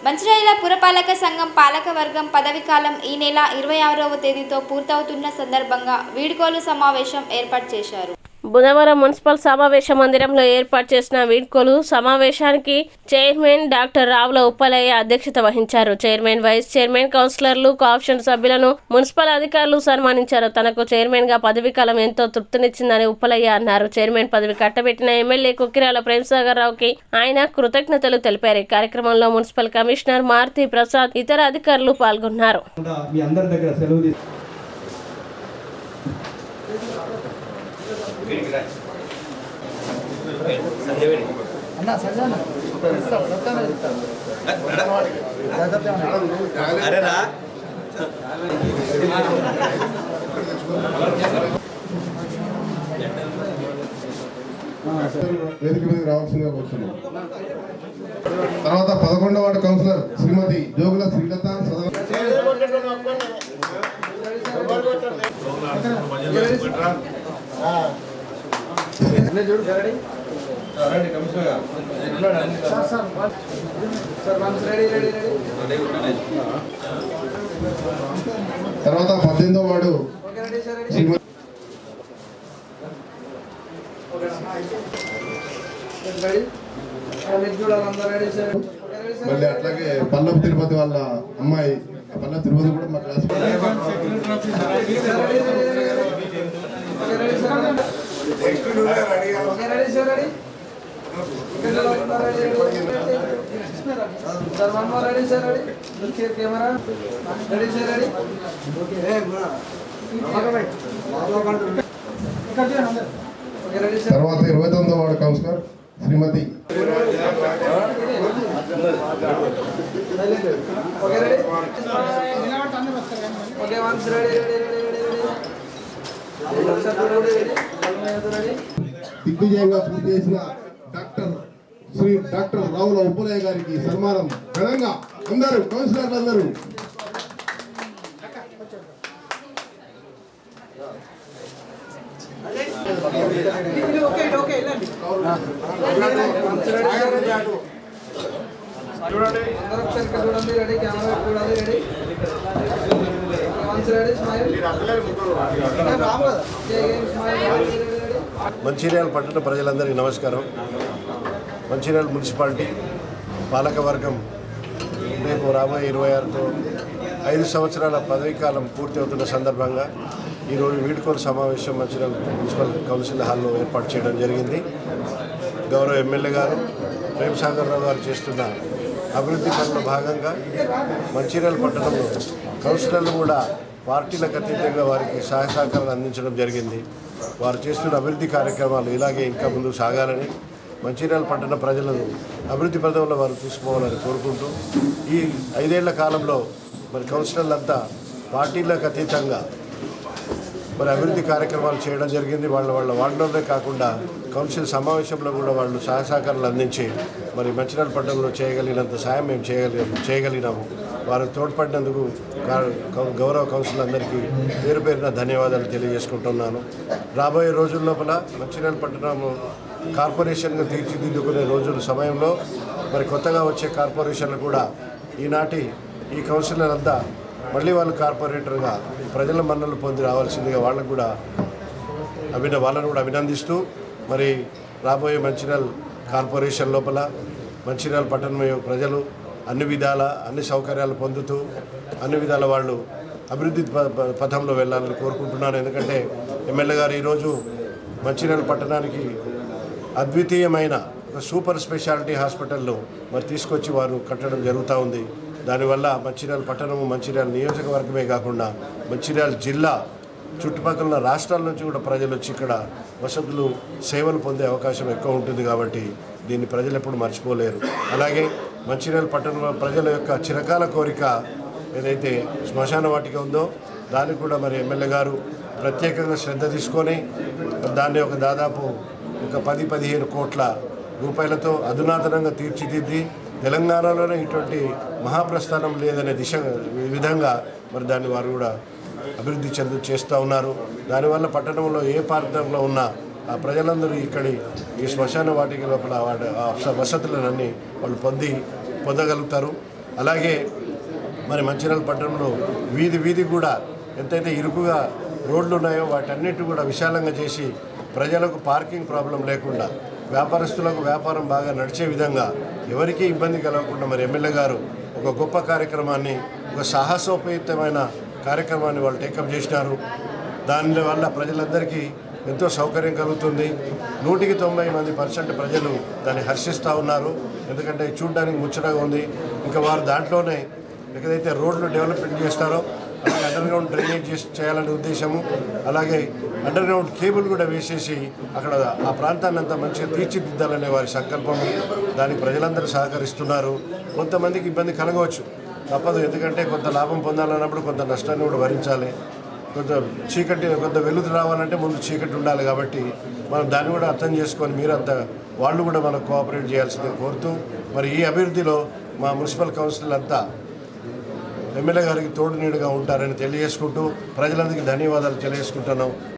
మంచిర్యాల పురపాలక సంఘం పాలకవర్గం పదవీకాలం ఈ నెల 26వ తేదీతో పూర్తవుతున్న సందర్భంగా వీడ్కోలు సమావేశం ఏర్పాటు చేశారు. బుధవారం మున్సిపల్ సమావేశ మందిరంలో ఏర్పాటు చేసిన వీడ్కోలు సమావేశానికి చైర్మన్ డాక్టర్ రావుల ఉప్పలయ్య అధ్యక్షత వహించారు. చైర్మన్, వైస్ చైర్మన్, కౌన్సిలర్లు, కోఆప్షన్ సభ్యులను మున్సిపల్ అధికారులు సన్మానించారు. తనకు చైర్మన్ గా పదవీకాలం ఎంతో తృప్తినిచ్చిందని ఉప్పలయ్య అన్నారు. చైర్మన్ పదవి కట్టబెట్టిన ఎమ్మెల్యే కుక్కిరాల ప్రేమ్సాగర్ రావుకి ఆయన కృతజ్ఞతలు తెలిపారు. ఈ కార్యక్రమంలో మున్సిపల్ కమిషనర్ మారుతి ప్రసాద్, ఇతర అధికారులు పాల్గొన్నారు. వేదిక మీద రావాల్సిందిగా కూర్చున్నాం. తర్వాత 11వ వార్డు కౌన్సిలర్ శ్రీమతి జోగుల శ్రీలత తర్వాత 18వ వార్డు మళ్ళీ అట్లాగే పల్లపు తిరుపతి వాళ్ళ అమ్మాయి పల్లపు తిరుపతి కూడా మా క్లాస్ తర్వాత 29వ వార్డు కౌన్సిలర్ శ్రీమతి దిగ్విజయంగా పూర్తి చేసిన డాక్టర్ రావుల ఉప్పలయ్య గారికి సన్మానం ఘనంగా అందరూ కౌన్సిలర్లు అందరూ మంచిర్యాల పట్టణ ప్రజలందరికీ నమస్కారం. మంచిర్యాల మున్సిపాలిటీ పాలకవర్గం రేపు రాబోయే 26తో 5 సంవత్సరాల పదవీకాలం పూర్తి అవుతున్న సందర్భంగా ఈరోజు వీడ్కోలు సమావేశం మంచిర్యాల మున్సిపల్ కౌన్సిల్ హాల్లో ఏర్పాటు చేయడం జరిగింది. గౌరవ ఎమ్మెల్యే గారు ప్రేమ్సాగర్ రావు గారు చేస్తున్న అభివృద్ధి పనుల భాగంగా మంచిర్యాల పట్టణంలో కౌన్సిలర్లు కూడా పార్టీలకు అతీతంగా వారికి సహాయ సహకారాలు అందించడం జరిగింది. వారు చేస్తున్న అభివృద్ధి కార్యక్రమాలు ఇలాగే ఇంకా ముందుకు సాగాలని, మంచిర్యాల పట్టణ ప్రజలను అభివృద్ధి పదంలో వారు తీసుకోవాలని కోరుకుంటూ ఈ 5 ఏళ్ల కాలంలో మరి కౌన్సిలర్లంతా పార్టీలకు అతీతంగా మరి అభివృద్ధి కార్యక్రమాలు చేయడం జరిగింది. వాళ్ళ వార్డులోనే కాకుండా కౌన్సిల్ సమావేశంలో కూడా వాళ్ళు సహాయ సహకారాలు అందించి మరి మంచిర్యాల పట్టణంలో చేయగలిగినంత సాయం మేము చేయగలిగినాము. వారు తోడ్పడినందుకు గౌరవ కౌన్సిల్ అందరికీ పేరు పేరున ధన్యవాదాలు తెలియజేసుకుంటున్నాను. రాబోయే రోజుల లోపల మంచిర్యాల పట్టణం కార్పొరేషన్గా తీర్చిదిద్దుకునే రోజుల సమయంలో మరి కొత్తగా వచ్చే కార్పొరేషన్లు కూడా ఈనాటి ఈ కౌన్సిలర్ అంతా మళ్ళీ వాళ్ళు కార్పొరేటర్గా ప్రజల మన్నలు పొంది రావాల్సిందిగా వాళ్ళను కూడా అభినందిస్తూ మరి రాబోయే మంచిర్యాల కార్పొరేషన్ లోపల మంచిర్యాల పట్టణం ప్రజలు అన్ని విధాల అన్ని సౌకర్యాలు పొందుతూ అన్ని విధాల వాళ్ళు అభివృద్ధి పథంలో వెళ్ళాలని కోరుకుంటున్నాను. ఎందుకంటే ఎమ్మెల్యే గారు ఈరోజు మంచిర్యాల పట్టణానికి అద్వితీయమైన ఒక సూపర్ స్పెషాలిటీ హాస్పిటల్లో మరి తీసుకొచ్చి వారు కట్టడం జరుగుతూ ఉంది. దానివల్ల మంచిర్యాల పట్టణము, మంచిర్యాల నియోజకవర్గమే కాకుండా మంచిర్యాల జిల్లా చుట్టుపక్కల రాష్ట్రాల నుంచి కూడా ప్రజలు వచ్చి ఇక్కడ వసతులు, సేవలు పొందే అవకాశం ఎక్కువ ఉంటుంది. కాబట్టి దీన్ని ప్రజలు ఎప్పుడు మర్చిపోలేరు. అలాగే మంచిర్యాల పట్టణ ప్రజల యొక్క చిరకాల కోరిక ఏదైతే శ్మశాన వాటిక ఉందో దాన్ని కూడా మరి ఎమ్మెల్యే గారు ప్రత్యేకంగా శ్రద్ధ తీసుకొని దాన్ని దాదాపు 10-15 కోట్ల రూపాయలతో అధునాతనంగా తీర్చిదిద్ది తెలంగాణలోనే ఇటువంటి మహాప్రస్థానం లేదనే విధంగా మరి దాన్ని వారు కూడా అభివృద్ధి చేస్తూ ఉన్నారు. దానివల్ల పట్టణంలో ఏ ప్రాంతంలో ఉన్నా ఆ ప్రజలందరూ ఇక్కడి ఈ శ్మశాన వాటిక లోపల వసతులన్నీ వాళ్ళు పొందగలుగుతారు. అలాగే మరి మంచిర్యాల పట్టణంలో వీధి కూడా ఎంతైతే ఇరుకుగా రోడ్లు ఉన్నాయో వాటన్నిటి కూడా విశాలంగా చేసి ప్రజలకు పార్కింగ్ ప్రాబ్లం లేకుండా వ్యాపారస్తులకు వ్యాపారం బాగా నడిచే విధంగా ఎవరికీ ఇబ్బంది కలగకుండా మరి ఎమ్మెల్యే గారు ఒక గొప్ప కార్యక్రమాన్ని, ఒక సాహసోపేతమైన కార్యక్రమాన్ని వాళ్ళు టేకప్ చేసినారు. దానివల్ల ప్రజలందరికీ ఎంతో సౌకర్యం కలుగుతుంది. 190% ప్రజలు దాన్ని హర్షిస్తూ ఉన్నారు. ఎందుకంటే చూడడానికి ముచ్చటగా ఉంది. ఇంకా వారు దాంట్లోనే ఎక్కడైతే రోడ్లు డెవలప్మెంట్ చేస్తారో అలాగే అండర్గ్రౌండ్ డ్రైనేజ్ చేయాలనే ఉద్దేశము, అలాగే అండర్గ్రౌండ్ కేబుల్ కూడా వేసేసి అక్కడ ఆ ప్రాంతాన్ని అంతా మంచిగా తీర్చిదిద్దాలనే వారి సంకల్పము. దానికి ప్రజలందరూ సహకరిస్తున్నారు. కొంతమందికి ఇబ్బంది కలగవచ్చు, తప్పదు. ఎందుకంటే కొంత లాభం పొందాలన్నప్పుడు కొంత నష్టాన్ని కూడా భరించాలి. కొంత వెలుగు రావాలంటే ముందు చీకటి ఉండాలి. కాబట్టి మనం దాన్ని కూడా అర్థం చేసుకొని మీరంతా వాళ్ళు కూడా మనకు కోఆపరేట్ చేయాల్సిందే కోరుతూ, మరి ఈ అభివృద్ధిలో మా మున్సిపల్ కౌన్సిల్ అంతా ఎమ్మెల్యే గారికి తోడు నీడుగా ఉంటారని తెలియజేసుకుంటూ ప్రజలందరికీ ధన్యవాదాలు తెలియజేసుకుంటున్నాం.